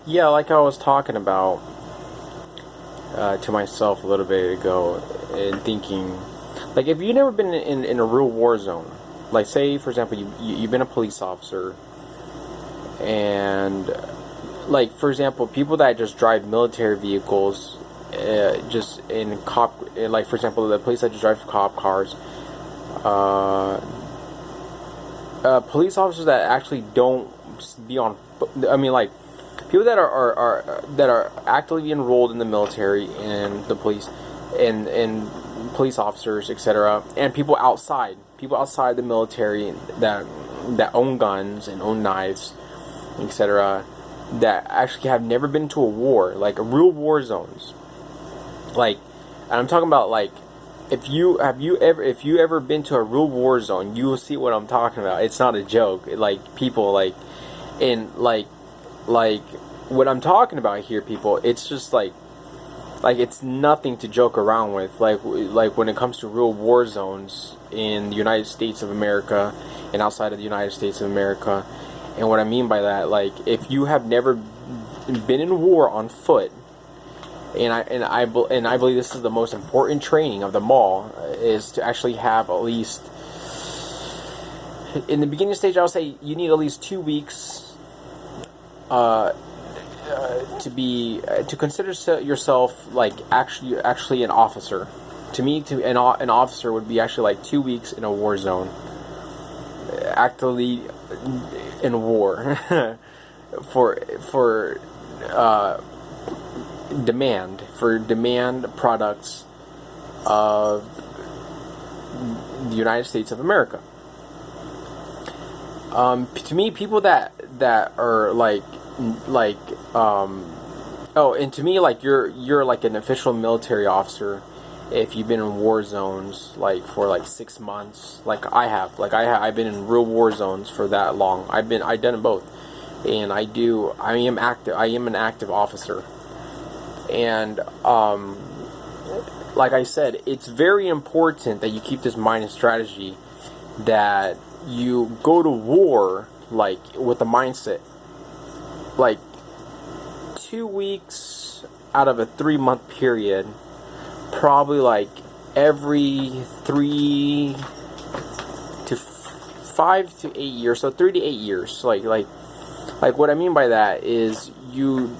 Yeah, like I was talking about to myself a little bit ago, and thinking, like, if you've never been in a real war zone, like, say, for example, you've been a police officer, and, like, for example, people that just drive military vehicles, just in like, for example, the police that just drive cop cars, uh, police officers that actually don't be on, I mean, like, people that are actively enrolled in the military and the police and police officers, etc., and people outside the military that own guns and own knives, etc., that actually have never been to a war, like real war zones. Like, and I'm talking about, like, if you ever been to a real war zone, you will see what I'm talking about. It's not a joke. Like, people, like, in like what I'm talking about here, people, it's just like it's nothing to joke around with. Like when it comes to real war zones in the United States of America and outside of the United States of America. And what I mean by that, like, if you have never been in war on foot, and I believe this is the most important training of them all, is to actually have at least, in the beginning stage, I would say you need at least 2 weeks to consider yourself like actually an officer. To me, an officer would be actually like 2 weeks in a war zone, actively in war for demand products of the United States of America. To me, people that are oh, and to me, like, you're like an official military officer if you've been in war zones, like, for like 6 months, like I have. I've been in real war zones for that long. I've done it both, and I am an active officer. And like I said, it's very important that you keep this mind and strategy, that you go to war, like, with the mindset, like, 2 weeks out of a 3-month period, probably like every 3 to 5 to 8 years, so 3 to 8 years. Like what I mean by that is you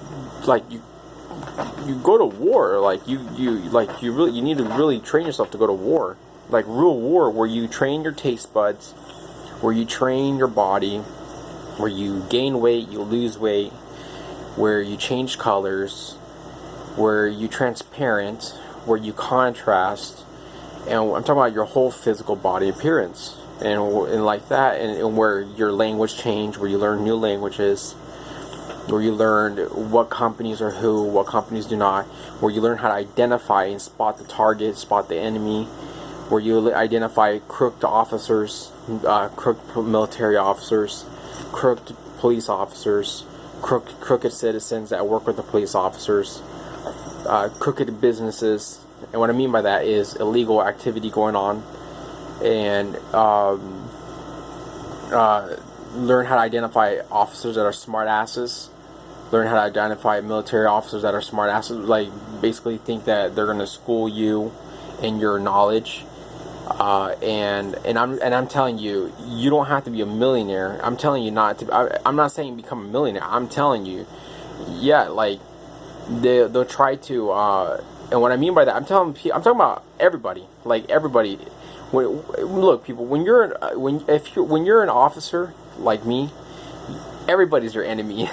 go to war. Like you need to really train yourself to go to war, like real war, where you train your taste buds, where you train your body, where you gain weight, you lose weight, where you change colors, where you transparent, where you contrast, and I'm talking about your whole physical body appearance, and like that, and where your language change, where you learn new languages, where you learn what companies are who, what companies do not, where you learn how to identify and spot the target, spot the enemy, where you identify crooked officers, crooked military officers, crooked police officers, crooked citizens that work with the police officers, crooked businesses. And what I mean by that is illegal activity going on, and learn how to identify officers that are smart asses, learn how to identify military officers that are smart asses, like basically think that they're going to school you in your knowledge. And I'm telling you, you don't have to be a millionaire. I'm telling you not to. I'm not saying become a millionaire. I'm telling you, yeah, like they'll try to. And what I mean by that, I'm talking about everybody, like everybody. Look, people, when you're an officer like me, everybody's your enemy.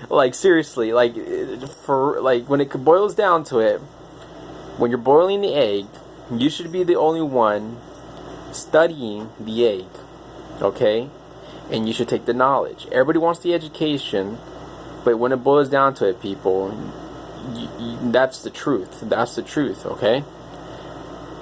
Like, seriously, like, for like, when it boils down to it, when you're boiling the egg, you should be the only one studying the egg, okay? And you should take the knowledge. Everybody wants the education, but when it boils down to it, people, that's the truth. That's the truth, okay?